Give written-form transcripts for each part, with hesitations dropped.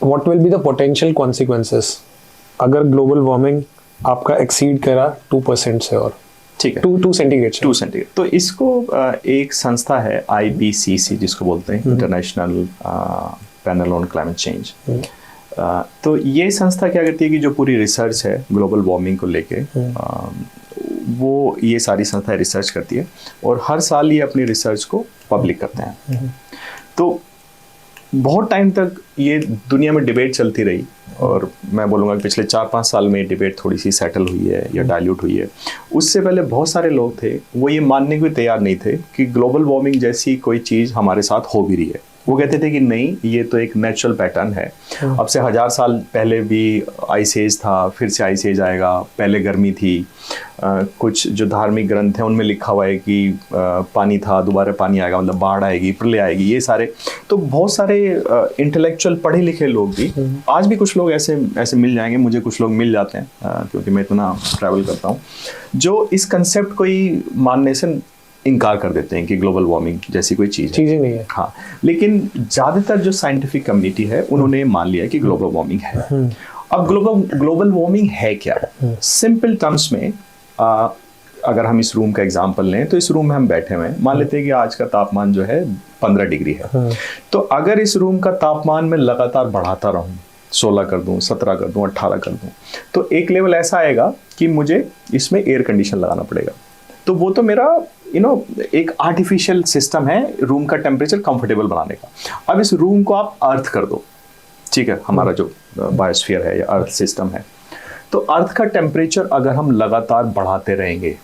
What will be the potential consequences अगर global warming आपका exceed करा 2% से, और ठीक है, 2 सेंटीग्रेड 2 सेंटीग्रेड। तो इसको एक संस्था है IPCC जिसको बोलते हैं, international panel on climate change. तो ये संस्था क्या करती है कि जो पूरी रिसर्च है ग्लोबल वार्मिंग को लेके, वो ये सारी संस्थाएं रिसर्च करती है और हर साल ये अपनी रिसर्च को पब्लिक करते हैं। तो बहुत टाइम तक ये दुनिया में डिबेट चलती रही, और मैं बोलूँगा कि पिछले 4-5 साल में डिबेट थोड़ी सी सेटल हुई है या डाइल्यूट हुई है। उससे पहले बहुत सारे लोग थे वो ये मानने को तैयार नहीं थे कि ग्लोबल वार्मिंग जैसी कोई चीज़ हमारे साथ हो भी रही है। वो कहते थे कि नहीं, ये तो एक नेचुरल पैटर्न है। अब से 1000 साल पहले भी आइस एज था, फिर से आइस एज आएगा, पहले गर्मी थी। कुछ जो धार्मिक ग्रंथ हैं उनमें लिखा हुआ है कि पानी था, दोबारा पानी आएगा, मतलब बाढ़ आएगी, प्रलय आएगी, ये सारे। तो बहुत सारे इंटेलेक्चुअल पढ़े लिखे लोग भी, आज भी कुछ लोग ऐसे मिल जाएंगे, मुझे कुछ लोग मिल जाते हैं क्योंकि मैं इतना ट्रैवल करता हूँ, जो इस कंसेप्ट को ही मानने से इनकार कर देते हैं कि ग्लोबल वार्मिंग जैसी कोई चीज़ नहीं है। हाँ, लेकिन ज़्यादातर जो साइंटिफिक कम्युनिटी है उन्होंने मान लिया कि ग्लोबल वार्मिंग है। अब ग्लोबल वार्मिंग है क्या? सिंपल टर्म्स में अगर हम इस रूम का एग्जांपल लें, तो इस रूम में हम बैठे हुए हैं, मान लेते हैं कि आज का तापमान जो है 15 डिग्री है। तो अगर इस रूम का तापमान मैं लगातार बढ़ाता रहूँ, 16 कर दूँ, 17 कर दूँ, 18 कर दूँ, तो एक लेवल ऐसा आएगा कि मुझे इसमें एयर कंडीशन लगाना पड़ेगा। तो वो तो मेरा एक आर्टिफिशियल सिस्टम है रूम का टेम्परेचर कंफर्टेबल बनाने का। अब इस रूम को आप अर्थ कर दो, ठीक है, हमारा जो बायोस्फीयर है या अर्थ सिस्टम है, तो अर्थ का टेम्परेचर अगर हम लगातार बढ़ाते रहेंगे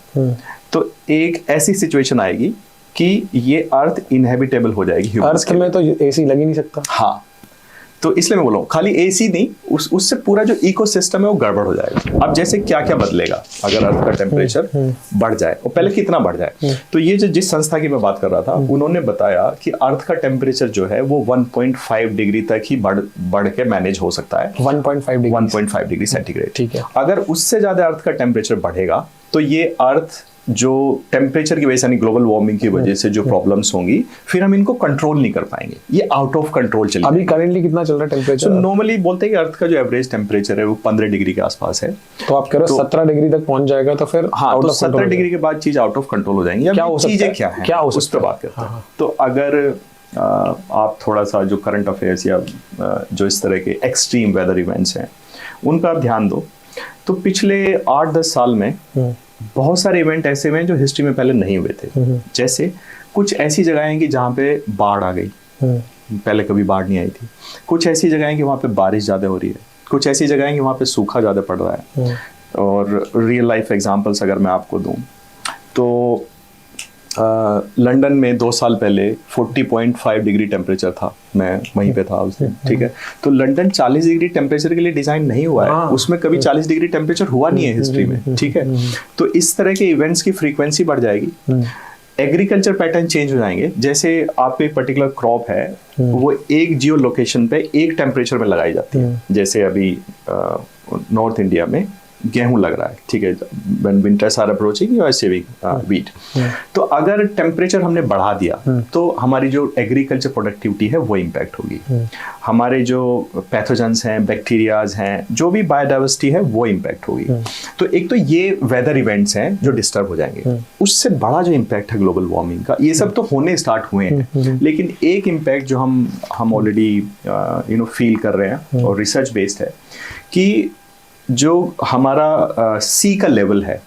तो एक ऐसी सिचुएशन आएगी कि ये अर्थ इनहेबिटेबल हो जाएगी। अर्थ में तो एसी लग ही नहीं सकता। हाँ, तो इसलिए मैं बोल रहा हूँ खाली एसी नहीं, उससे पूरा जो इकोसिस्टम है वो गड़बड़ हो जाएगा। अब जैसे क्या क्या बदलेगा अगर अर्थ का टेम्परेचर बढ़ जाए, और पहले कितना बढ़ जाए। तो ये जिस संस्था की मैं बात कर रहा था, उन्होंने बताया कि अर्थ का टेम्परेचर जो है वो 1.5 डिग्री तक ही बढ़ के मैनेज हो सकता है। 1.5 डिग्री सेंटीग्रेड, ठीक है। अगर उससे ज्यादा अर्थ का टेम्परेचर बढ़ेगा तो ये अर्थ जो टेम्परेचर की वजह से, यानी ग्लोबल वार्मिंग की वजह से जो प्रॉब्लम्स होंगी, फिर हम इनको कंट्रोल नहीं कर पाएंगे, ये आउट ऑफ कंट्रोल चलेगा। अभी करेंटली कितना चल रहा है टेम्परेचर? नॉर्मली बोलते हैं कि अर्थ का जो एवरेज टेम्परेचर है वो 15 डिग्री के आसपास है। तो आप कह रहे हो 17 डिग्री तक पहुंच जाएगा तो फिर हाँ, तो 17 डिग्री के बाद चीज आउट ऑफ कंट्रोल हो जाएंगी। क्या हो सकता है? क्या हो, उस पर बात करते हैं। तो अगर आप थोड़ा सा जो करंट अफेयर्स या जो इस तरह के एक्सट्रीम वेदर इवेंट्स हैं उन पर आप ध्यान दो, तो पिछले 8-10 साल में बहुत सारे इवेंट ऐसे हुए हैं जो हिस्ट्री में पहले नहीं हुए थे। जैसे कुछ ऐसी जगह हैं कि जहाँ पे बाढ़ आ गई, पहले कभी बाढ़ नहीं आई थी। कुछ ऐसी जगह हैं कि वहाँ पे बारिश ज़्यादा हो रही है। कुछ ऐसी जगह हैं कि वहाँ पे सूखा ज़्यादा पड़ रहा है। और रियल लाइफ एग्जांपल्स अगर मैं आपको दूँ तो लंदन में 2 साल पहले 40.5 डिग्री टेम्परेचर था, मैं वहीं पे था उस दिन, ठीक है। तो लंदन 40 डिग्री टेम्परेचर के लिए डिजाइन नहीं हुआ है, उसमें कभी 40 डिग्री टेम्परेचर हुआ नहीं है हिस्ट्री में, ठीक है। तो इस तरह के इवेंट्स की फ्रीक्वेंसी बढ़ जाएगी, एग्रीकल्चर पैटर्न चेंज हो जाएंगे। जैसे आपको एक पर्टिकुलर क्रॉप है, वो एक जियो लोकेशन पे एक टेम्परेचर में लगाई जाती है। जैसे अभी नॉर्थ इंडिया में गेहूं लग रहा है, ठीक है, when winters are approaching you are saving wheat। तो अगर टेम्परेचर हमने बढ़ा दिया तो हमारी जो एग्रीकल्चर प्रोडक्टिविटी है वो इम्पैक्ट होगी। हमारे जो पैथोजेंस हैं, बैक्टीरियाज हैं, जो भी बायोडाइवर्सिटी है वो इम्पैक्ट होगी। तो एक तो ये वेदर इवेंट्स हैं जो डिस्टर्ब हो जाएंगे। उससे बड़ा जो इम्पैक्ट है ग्लोबल वार्मिंग का, ये सब तो होने स्टार्ट हुए हैं, लेकिन एक इम्पैक्ट जो हम ऑलरेडी फील कर रहे हैं और रिसर्च बेस्ड है कि जो हमारा सी का लेवल है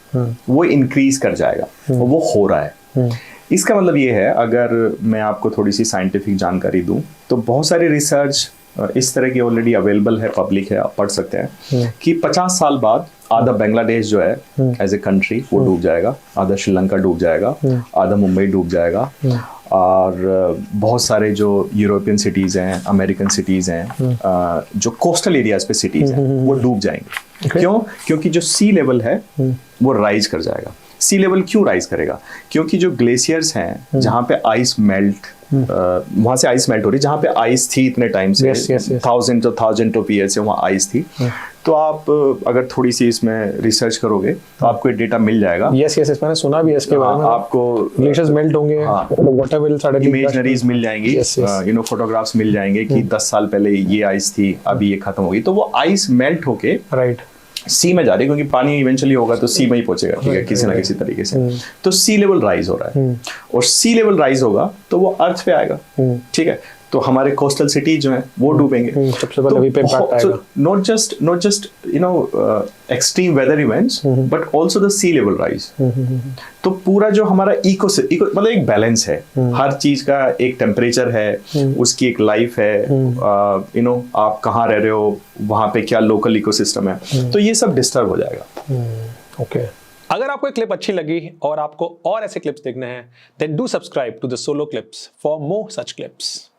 वो इंक्रीज कर जाएगा, और वो हो रहा है। इसका मतलब ये है, अगर मैं आपको थोड़ी सी साइंटिफिक जानकारी दूं, तो बहुत सारी रिसर्च इस तरह की ऑलरेडी अवेलेबल है, पब्लिक है, आप पढ़ सकते हैं कि 50 साल बाद आधा बांग्लादेश जो है एज ए कंट्री वो डूब जाएगा, आधा श्रीलंका डूब जाएगा, आधा मुंबई डूब जाएगा, और बहुत सारे जो यूरोपियन सिटीज़ हैं, अमेरिकन सिटीज़ हैं, जो कोस्टल एरियाज पे सिटीज़ हैं वो डूब जाएंगे। क्यों? क्योंकि जो सी लेवल है वो राइज कर जाएगा। सी लेवल क्यों राइज करेगा? क्योंकि जो ग्लेशियर्स हैं जहाँ पे आइस मेल्ट, वहाँ से आइस मेल्ट हो रही है, जहाँ पे आइस थी इतने टाइम से, थाउजेंड ऑफ ईयर से वहाँ आइस थी, तो आप अगर थोड़ी सी इसमें रिसर्च करोगे तो आपको ये डेटा मिल जाएगा। यस यस, मैंने सुना भी है इसके बारे में। आपको ग्लेशियर्स मेल्ट होंगे, वाटर विल सडनली, इमेजनरीज मिल जाएंगी, यू नो फोटोग्राफ्स मिल जाएंगे कि 10 साल पहले ये आइस थी, अभी ये खत्म हो गई। तो वो आइस मेल्ट होके राइट सी में जा रही है, क्योंकि पानी इवेंचुअली होगा तो सी में ही पहुंचेगा, ठीक है, किसी ना किसी तरीके से। तो सी लेवल राइज हो रहा है, और सी लेवल राइज होगा तो वो अर्थ पे आएगा, ठीक है। तो हमारे कोस्टल सिटी जो है वो डूबेंगे, सबसे पहले वहीं पे इम्पैक्ट आएगा। Not just you know extreme weather events, but also the sea level rise. तो पूरा जो हमारा इको मतलब एक बैलेंस है, हर चीज का एक टेम्परेचर है, उसकी एक लाइफ है, यू नो आप कहाँ रह रहे हो, वहां पे क्या लोकल इकोसिस्टम है, तो ये सब डिस्टर्ब हो जाएगा। ओके। अगर आपको ये क्लिप अच्छी लगी और आपको और ऐसे क्लिप्स देखने हैं, then do subscribe to the solo clips for more such clips.